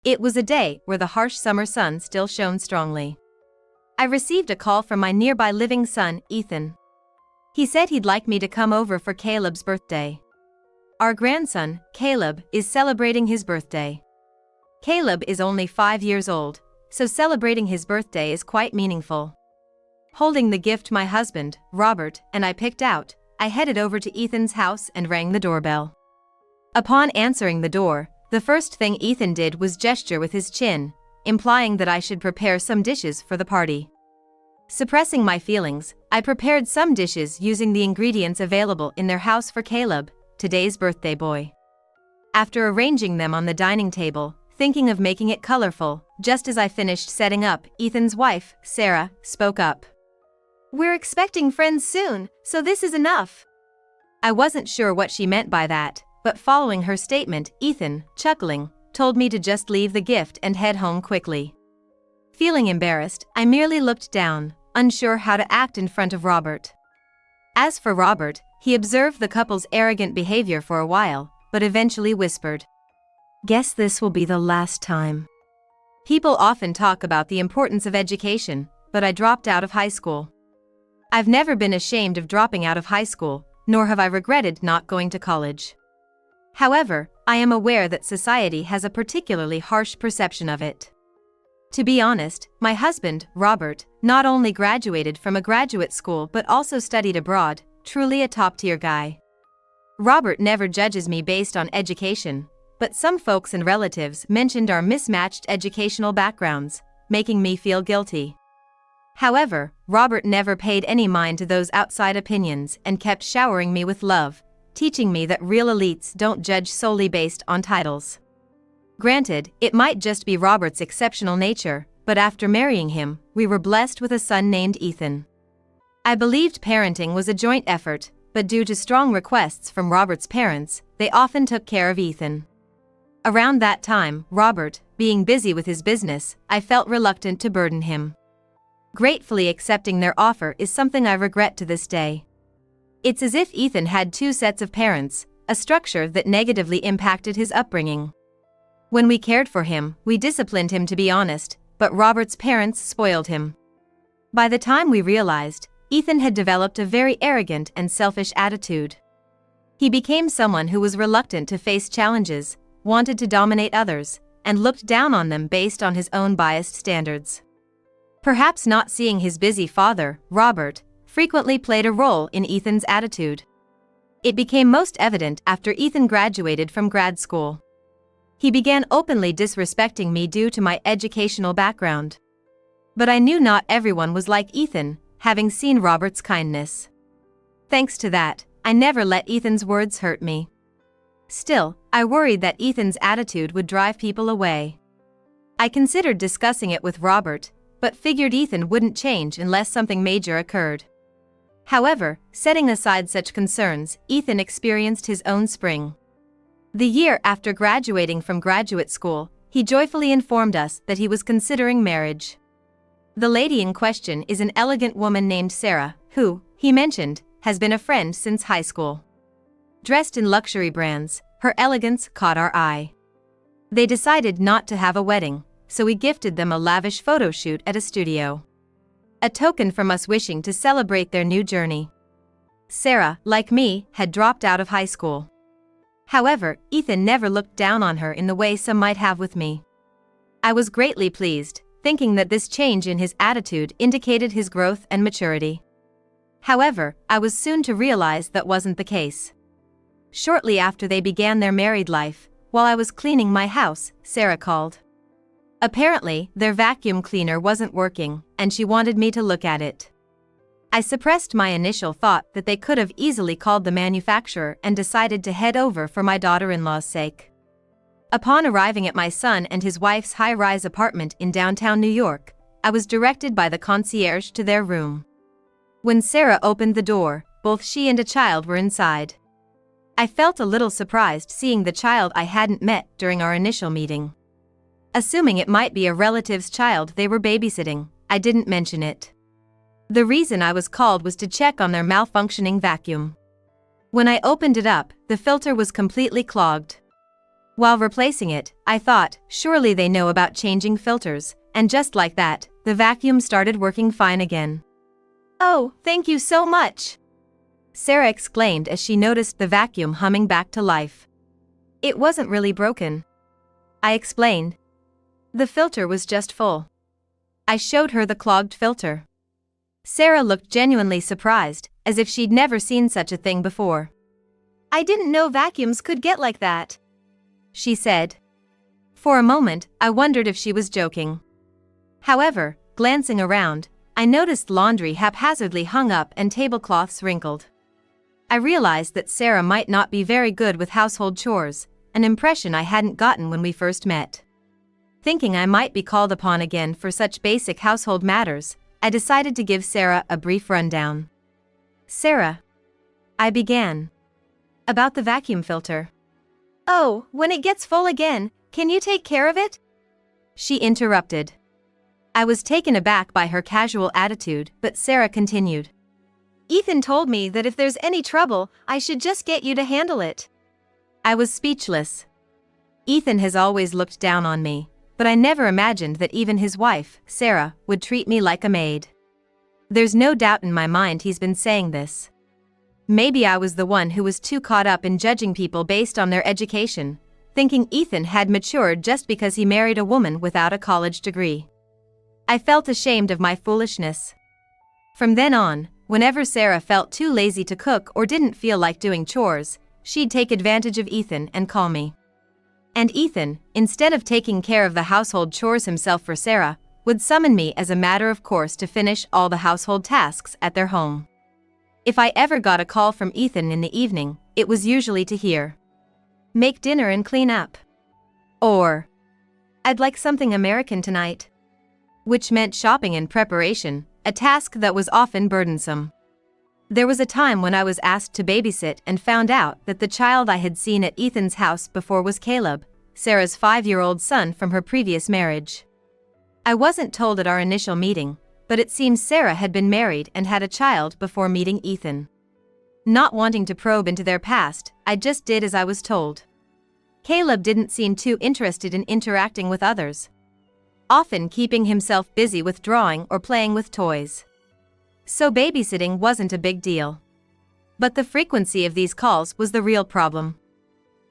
It was a day where the harsh summer sun still shone strongly. I received a call from my nearby living son, Ethan. He said he'd like me to come over for Caleb's birthday. Our grandson, Caleb, is celebrating his birthday. Caleb is only 5 years old, so celebrating his birthday is quite meaningful. Holding the gift my husband, Robert, and I picked out, I headed over to Ethan's house and rang the doorbell. Upon answering the door, the first thing Ethan did was gesture with his chin, implying that I should prepare some dishes for the party. Suppressing my feelings, I prepared some dishes using the ingredients available in their house for Caleb, today's birthday boy. After arranging them on the dining table, thinking of making it colorful, just as I finished setting up, Ethan's wife, Sarah, spoke up. "We're expecting friends soon, so this is enough." I wasn't sure what she meant by that, but following her statement, Ethan, chuckling, told me to just leave the gift and head home quickly. Feeling embarrassed, I merely looked down, unsure how to act in front of Robert. As for Robert, he observed the couple's arrogant behavior for a while, but eventually whispered, "Guess this will be the last time." People often talk about the importance of education, but I dropped out of high school. I've never been ashamed of dropping out of high school, nor have I regretted not going to college. However, I am aware that society has a particularly harsh perception of it. To be honest, my husband, Robert, not only graduated from a graduate school but also studied abroad, truly a top-tier guy. Robert never judges me based on education, but some folks and relatives mentioned our mismatched educational backgrounds, making me feel guilty. However, Robert never paid any mind to those outside opinions and kept showering me with love, teaching me that real elites don't judge solely based on titles. Granted, it might just be Robert's exceptional nature, but after marrying him, we were blessed with a son named Ethan. I believed parenting was a joint effort, but due to strong requests from Robert's parents, they often took care of Ethan. Around that time, Robert, being busy with his business, I felt reluctant to burden him. Gratefully accepting their offer is something I regret to this day. It's as if Ethan had two sets of parents, a structure that negatively impacted his upbringing. When we cared for him, we disciplined him to be honest, but Robert's parents spoiled him. By the time we realized, Ethan had developed a very arrogant and selfish attitude. He became someone who was reluctant to face challenges, wanted to dominate others, and looked down on them based on his own biased standards. Perhaps not seeing his busy father, Robert, frequently played a role in Ethan's attitude. It became most evident after Ethan graduated from grad school. He began openly disrespecting me due to my educational background. But I knew not everyone was like Ethan, having seen Robert's kindness. Thanks to that, I never let Ethan's words hurt me. Still, I worried that Ethan's attitude would drive people away. I considered discussing it with Robert, but figured Ethan wouldn't change unless something major occurred. However, setting aside such concerns, Ethan experienced his own spring. The year after graduating from graduate school, he joyfully informed us that he was considering marriage. The lady in question is an elegant woman named Sarah, who, he mentioned, has been a friend since high school. Dressed in luxury brands, her elegance caught our eye. They decided not to have a wedding, so we gifted them a lavish photo shoot at a studio. A token from us wishing to celebrate their new journey. Sarah, like me, had dropped out of high school. However, Ethan never looked down on her in the way some might have with me. I was greatly pleased, thinking that this change in his attitude indicated his growth and maturity. However, I was soon to realize that wasn't the case. Shortly after they began their married life, while I was cleaning my house, Sarah called. Apparently, their vacuum cleaner wasn't working, and she wanted me to look at it. I suppressed my initial thought that they could have easily called the manufacturer and decided to head over for my daughter-in-law's sake. Upon arriving at my son and his wife's high-rise apartment in downtown New York, I was directed by the concierge to their room. When Sarah opened the door, both she and a child were inside. I felt a little surprised seeing the child I hadn't met during our initial meeting. Assuming it might be a relative's child they were babysitting, I didn't mention it. The reason I was called was to check on their malfunctioning vacuum. When I opened it up, the filter was completely clogged. While replacing it, I thought, surely they know about changing filters, and just like that, the vacuum started working fine again. "Oh, thank you so much!" Sarah exclaimed as she noticed the vacuum humming back to life. "It wasn't really broken," I explained. "The filter was just full." I showed her the clogged filter. Sarah looked genuinely surprised, as if she'd never seen such a thing before. "I didn't know vacuums could get like that," she said. For a moment, I wondered if she was joking. However, glancing around, I noticed laundry haphazardly hung up and tablecloths wrinkled. I realized that Sarah might not be very good with household chores, an impression I hadn't gotten when we first met. Thinking I might be called upon again for such basic household matters, I decided to give Sarah a brief rundown. "Sarah," I began. "About the vacuum filter." "Oh, when it gets full again, can you take care of it?" she interrupted. I was taken aback by her casual attitude, but Sarah continued. "Ethan told me that if there's any trouble, I should just get you to handle it." I was speechless. Ethan has always looked down on me, but I never imagined that even his wife, Sarah, would treat me like a maid. There's no doubt in my mind he's been saying this. Maybe I was the one who was too caught up in judging people based on their education, thinking Ethan had matured just because he married a woman without a college degree. I felt ashamed of my foolishness. From then on, whenever Sarah felt too lazy to cook or didn't feel like doing chores, she'd take advantage of Ethan and call me. And Ethan, instead of taking care of the household chores himself for Sarah, would summon me as a matter of course to finish all the household tasks at their home. If I ever got a call from Ethan in the evening, it was usually to hear, "Make dinner and clean up," or, "I'd like something American tonight," which meant shopping and preparation, a task that was often burdensome. There was a time when I was asked to babysit and found out that the child I had seen at Ethan's house before was Caleb, Sarah's 5-year-old son from her previous marriage. I wasn't told at our initial meeting, but it seems Sarah had been married and had a child before meeting Ethan. Not wanting to probe into their past, I just did as I was told. Caleb didn't seem too interested in interacting with others, often keeping himself busy with drawing or playing with toys. So babysitting wasn't a big deal. But the frequency of these calls was the real problem.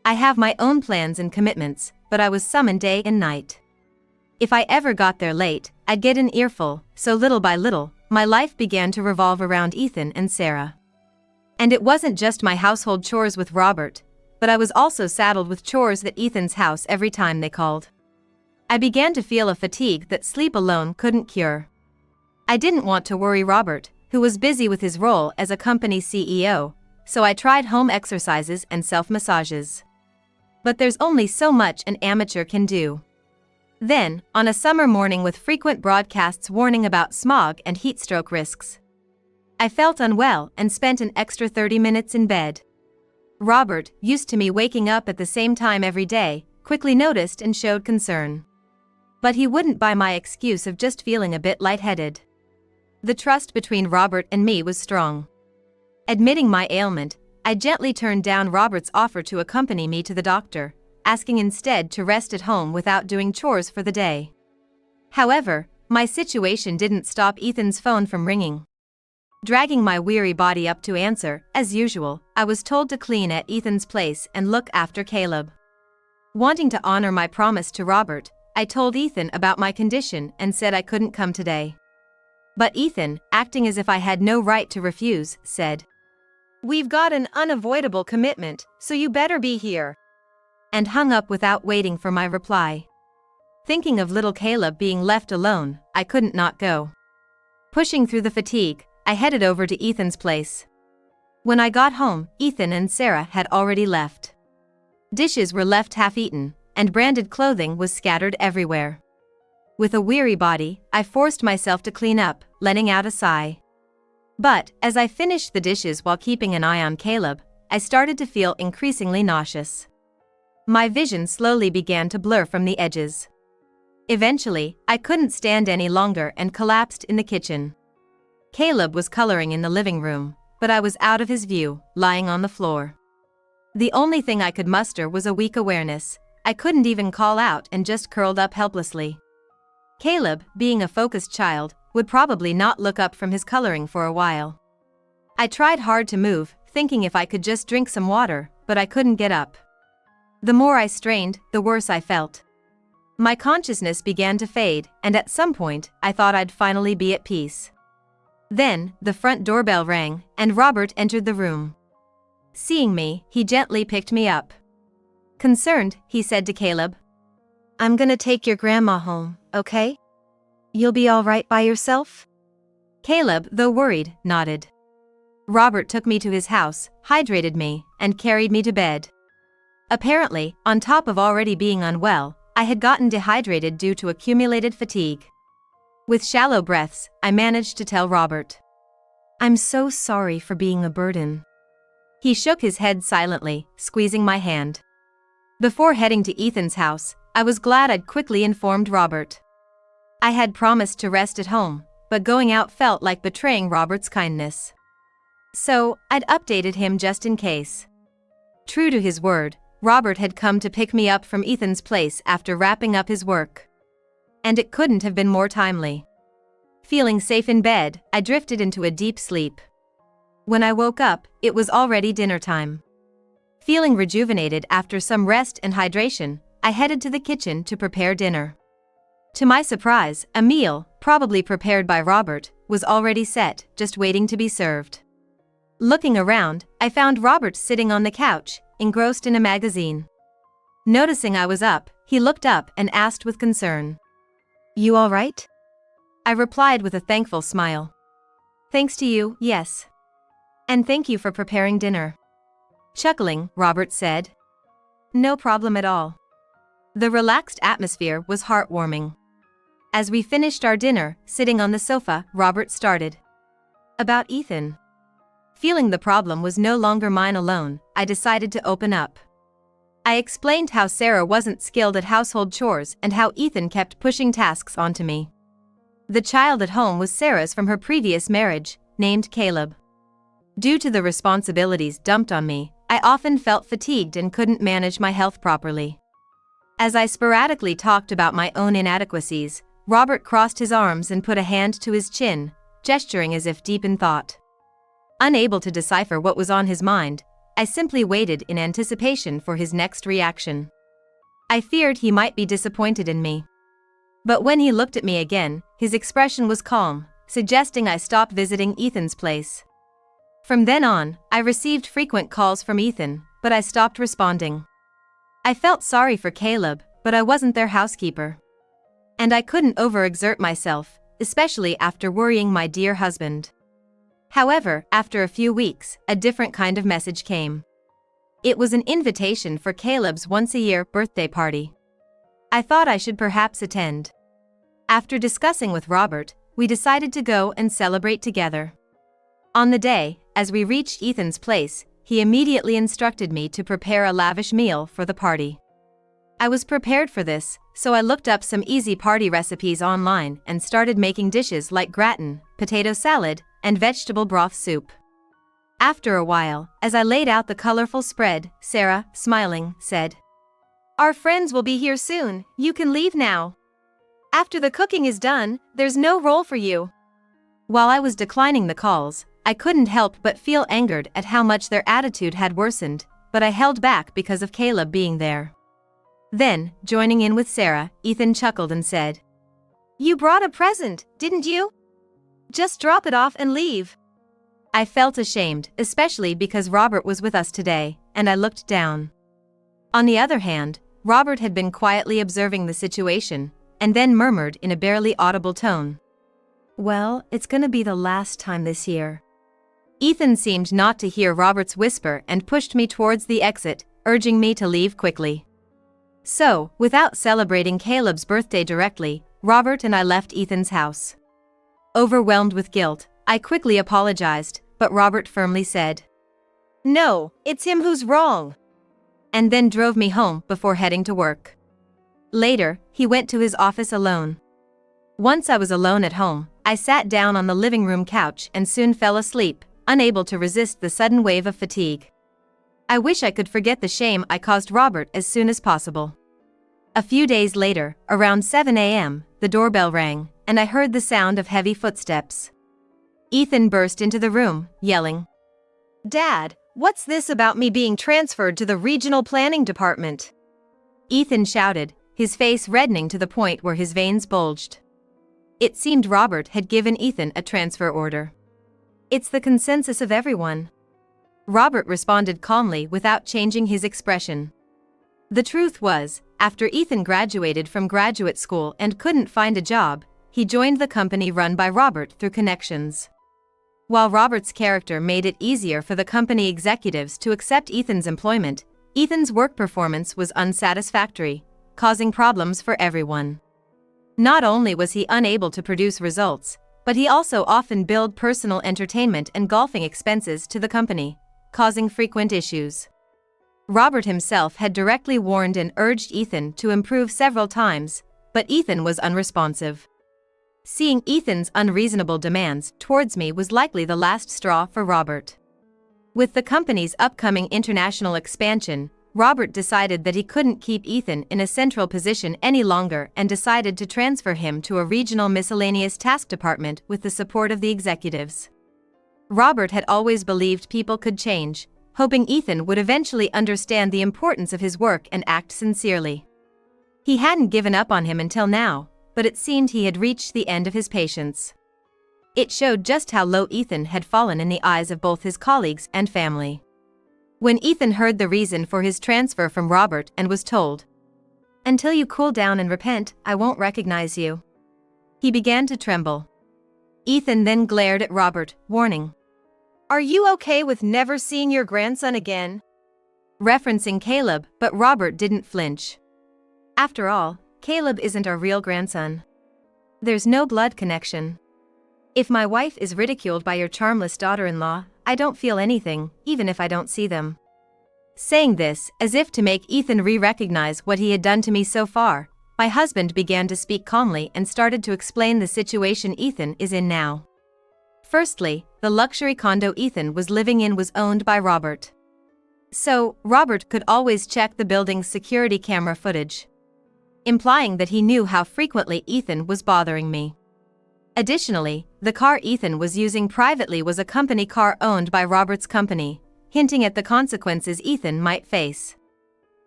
I have my own plans and commitments, but I was summoned day and night. If I ever got there late, I'd get an earful, so little by little, my life began to revolve around Ethan and Sarah. And it wasn't just my household chores with Robert, but I was also saddled with chores at Ethan's house every time they called. I began to feel a fatigue that sleep alone couldn't cure. I didn't want to worry Robert, who was busy with his role as a company CEO, so I tried home exercises and self-massages. But there's only so much an amateur can do. Then, on a summer morning with frequent broadcasts warning about smog and heatstroke risks, I felt unwell and spent an extra 30 minutes in bed. Robert, used to me waking up at the same time every day, quickly noticed and showed concern. But he wouldn't buy my excuse of just feeling a bit lightheaded. The trust between Robert and me was strong. Admitting my ailment, I gently turned down Robert's offer to accompany me to the doctor, asking instead to rest at home without doing chores for the day. However, my situation didn't stop Ethan's phone from ringing. Dragging my weary body up to answer, as usual, I was told to clean at Ethan's place and look after Caleb. Wanting to honor my promise to Robert, I told Ethan about my condition and said I couldn't come today. But Ethan, acting as if I had no right to refuse, said, "We've got an unavoidable commitment, so you better be here," and hung up without waiting for my reply. Thinking of little Caleb being left alone, I couldn't not go. Pushing through the fatigue, I headed over to Ethan's place. When I got home, Ethan and Sarah had already left. Dishes were left half-eaten, and branded clothing was scattered everywhere. With a weary body, I forced myself to clean up, letting out a sigh. But, as I finished the dishes while keeping an eye on Caleb, I started to feel increasingly nauseous. My vision slowly began to blur from the edges. Eventually, I couldn't stand any longer and collapsed in the kitchen. Caleb was coloring in the living room, but I was out of his view, lying on the floor. The only thing I could muster was a weak awareness, I couldn't even call out and just curled up helplessly. Caleb, being a focused child, would probably not look up from his coloring for a while. I tried hard to move, thinking if I could just drink some water, but I couldn't get up. The more I strained, the worse I felt. My consciousness began to fade, and at some point, I thought I'd finally be at peace. Then, the front doorbell rang, and Robert entered the room. Seeing me, he gently picked me up. Concerned, he said to Caleb, "I'm gonna take your grandma home, okay? You'll be all right by yourself?" Caleb, though worried, nodded. Robert took me to his house, hydrated me, and carried me to bed. Apparently, on top of already being unwell, I had gotten dehydrated due to accumulated fatigue. With shallow breaths, I managed to tell Robert, "I'm so sorry for being a burden." He shook his head silently, squeezing my hand. Before heading to Ethan's house, I was glad I'd quickly informed Robert. I had promised to rest at home, but going out felt like betraying Robert's kindness. So, I'd updated him just in case. True to his word, Robert had come to pick me up from Ethan's place after wrapping up his work. And it couldn't have been more timely. Feeling safe in bed, I drifted into a deep sleep. When I woke up, it was already dinner time. Feeling rejuvenated after some rest and hydration, I headed to the kitchen to prepare dinner. To my surprise, a meal, probably prepared by Robert, was already set, just waiting to be served. Looking around, I found Robert sitting on the couch, engrossed in a magazine. Noticing I was up, he looked up and asked with concern, "You all right?" I replied with a thankful smile. "Thanks to you, yes. And thank you for preparing dinner." Chuckling, Robert said, "No problem at all." The relaxed atmosphere was heartwarming. As we finished our dinner, sitting on the sofa, Robert started. "About Ethan." Feeling the problem was no longer mine alone, I decided to open up. I explained how Sarah wasn't skilled at household chores and how Ethan kept pushing tasks onto me. The child at home was Sarah's from her previous marriage, named Caleb. Due to the responsibilities dumped on me, I often felt fatigued and couldn't manage my health properly. As I sporadically talked about my own inadequacies, Robert crossed his arms and put a hand to his chin, gesturing as if deep in thought. Unable to decipher what was on his mind, I simply waited in anticipation for his next reaction. I feared he might be disappointed in me. But when he looked at me again, his expression was calm, suggesting I stop visiting Ethan's place. From then on, I received frequent calls from Ethan, but I stopped responding. I felt sorry for Caleb, but I wasn't their housekeeper. And I couldn't overexert myself, especially after worrying my dear husband. However, after a few weeks, a different kind of message came. It was an invitation for Caleb's once-a-year birthday party. I thought I should perhaps attend. After discussing with Robert, we decided to go and celebrate together. On the day, as we reached Ethan's place, he immediately instructed me to prepare a lavish meal for the party. I was prepared for this, so I looked up some easy party recipes online and started making dishes like gratin, potato salad, and vegetable broth soup. After a while, as I laid out the colorful spread, Sarah, smiling, said, "Our friends will be here soon, you can leave now. After the cooking is done, there's no role for you." While I was declining the calls, I couldn't help but feel angered at how much their attitude had worsened, but I held back because of Caleb being there. Then, joining in with Sarah, Ethan chuckled and said, "You brought a present, didn't you? Just drop it off and leave." I felt ashamed, especially because Robert was with us today, and I looked down. On the other hand, Robert had been quietly observing the situation, and then murmured in a barely audible tone, "Well, it's gonna be the last time this year." Ethan seemed not to hear Robert's whisper and pushed me towards the exit, urging me to leave quickly. So, without celebrating Caleb's birthday directly, Robert and I left Ethan's house. Overwhelmed with guilt, I quickly apologized, but Robert firmly said, "No, it's him who's wrong," and then drove me home before heading to work. Later, he went to his office alone. Once I was alone at home, I sat down on the living room couch and soon fell asleep, unable to resist the sudden wave of fatigue. I wish I could forget the shame I caused Robert as soon as possible. A few days later, around 7 a.m., the doorbell rang, and I heard the sound of heavy footsteps. Ethan burst into the room, yelling, "Dad, what's this about me being transferred to the regional planning department?" Ethan shouted, his face reddening to the point where his veins bulged. It seemed Robert had given Ethan a transfer order. "It's the consensus of everyone." Robert responded calmly without changing his expression. The truth was, after Ethan graduated from graduate school and couldn't find a job, he joined the company run by Robert through connections. While Robert's character made it easier for the company executives to accept Ethan's employment, Ethan's work performance was unsatisfactory, causing problems for everyone. Not only was he unable to produce results, but he also often billed personal entertainment and golfing expenses to the company, causing frequent issues. Robert himself had directly warned and urged Ethan to improve several times, but Ethan was unresponsive. Seeing Ethan's unreasonable demands towards me was likely the last straw for Robert. With the company's upcoming international expansion, Robert decided that he couldn't keep Ethan in a central position any longer and decided to transfer him to a regional miscellaneous task department with the support of the executives. Robert had always believed people could change, hoping Ethan would eventually understand the importance of his work and act sincerely. He hadn't given up on him until now, but it seemed he had reached the end of his patience. It showed just how low Ethan had fallen in the eyes of both his colleagues and family. When Ethan heard the reason for his transfer from Robert and was told, "Until you cool down and repent, I won't recognize you," he began to tremble. Ethan then glared at Robert, warning, "Are you okay with never seeing your grandson again?" referencing Caleb, but Robert didn't flinch. "After all, Caleb isn't our real grandson. There's no blood connection. If my wife is ridiculed by your charmless daughter-in-law, I don't feel anything, even if I don't see them." Saying this, as if to make Ethan re-recognize what he had done to me so far, my husband began to speak calmly and started to explain the situation Ethan is in now. Firstly, the luxury condo Ethan was living in was owned by Robert. So, Robert could always check the building's security camera footage, implying that he knew how frequently Ethan was bothering me. Additionally, the car Ethan was using privately was a company car owned by Robert's company, hinting at the consequences Ethan might face.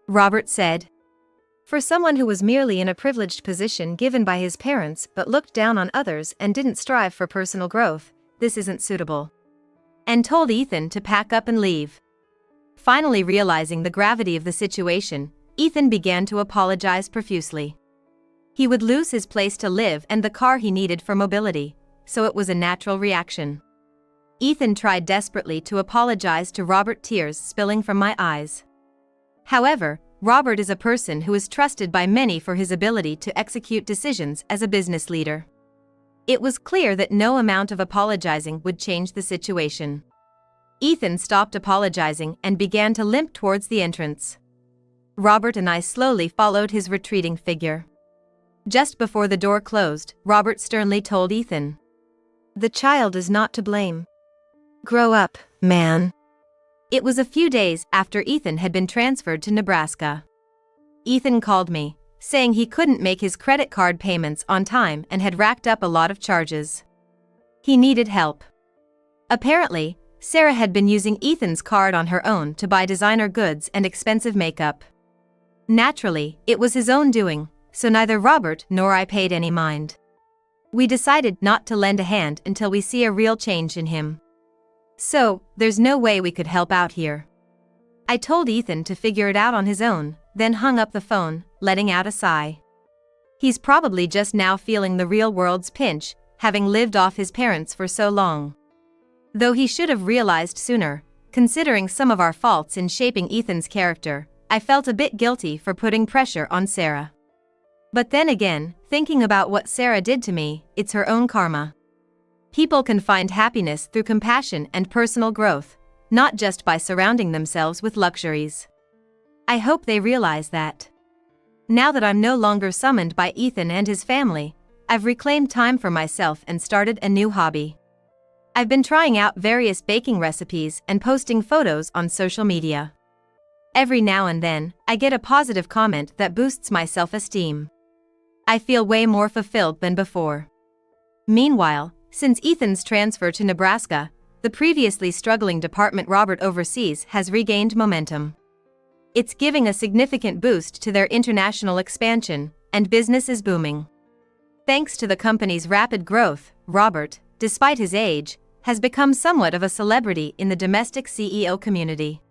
Robert said, "For someone who was merely in a privileged position given by his parents but looked down on others and didn't strive for personal growth, this isn't suitable," and told Ethan to pack up and leave. Finally realizing the gravity of the situation, Ethan began to apologize profusely. He would lose his place to live and the car he needed for mobility, so it was a natural reaction. Ethan tried desperately to apologize to Robert, tears spilling from my eyes. However, Robert is a person who is trusted by many for his ability to execute decisions as a business leader. It was clear that no amount of apologizing would change the situation. Ethan stopped apologizing and began to limp towards the entrance. Robert and I slowly followed his retreating figure. Just before the door closed, Robert sternly told Ethan, "The child is not to blame. Grow up, man." It was a few days after Ethan had been transferred to Nebraska. Ethan called me, saying he couldn't make his credit card payments on time and had racked up a lot of charges. He needed help. Apparently, Sarah had been using Ethan's card on her own to buy designer goods and expensive makeup. Naturally, it was his own doing, so neither Robert nor I paid any mind. We decided not to lend a hand until we see a real change in him. So, there's no way we could help out here. I told Ethan to figure it out on his own, then hung up the phone, letting out a sigh. He's probably just now feeling the real world's pinch, having lived off his parents for so long. Though he should have realized sooner, considering some of our faults in shaping Ethan's character, I felt a bit guilty for putting pressure on Sarah. But then again, thinking about what Sarah did to me, it's her own karma. People can find happiness through compassion and personal growth, not just by surrounding themselves with luxuries. I hope they realize that. Now that I'm no longer summoned by Ethan and his family, I've reclaimed time for myself and started a new hobby. I've been trying out various baking recipes and posting photos on social media. Every now and then, I get a positive comment that boosts my self-esteem. I feel way more fulfilled than before. Meanwhile, since Ethan's transfer to Nebraska, the previously struggling department Robert oversees has regained momentum. It's giving a significant boost to their international expansion, and business is booming. Thanks to the company's rapid growth, Robert, despite his age, has become somewhat of a celebrity in the domestic CEO community.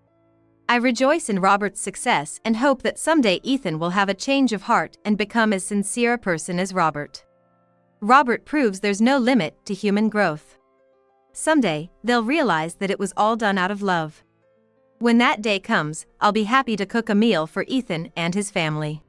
I rejoice in Robert's success and hope that someday Ethan will have a change of heart and become as sincere a person as Robert. Robert proves there's no limit to human growth. Someday, they'll realize that it was all done out of love. When that day comes, I'll be happy to cook a meal for Ethan and his family.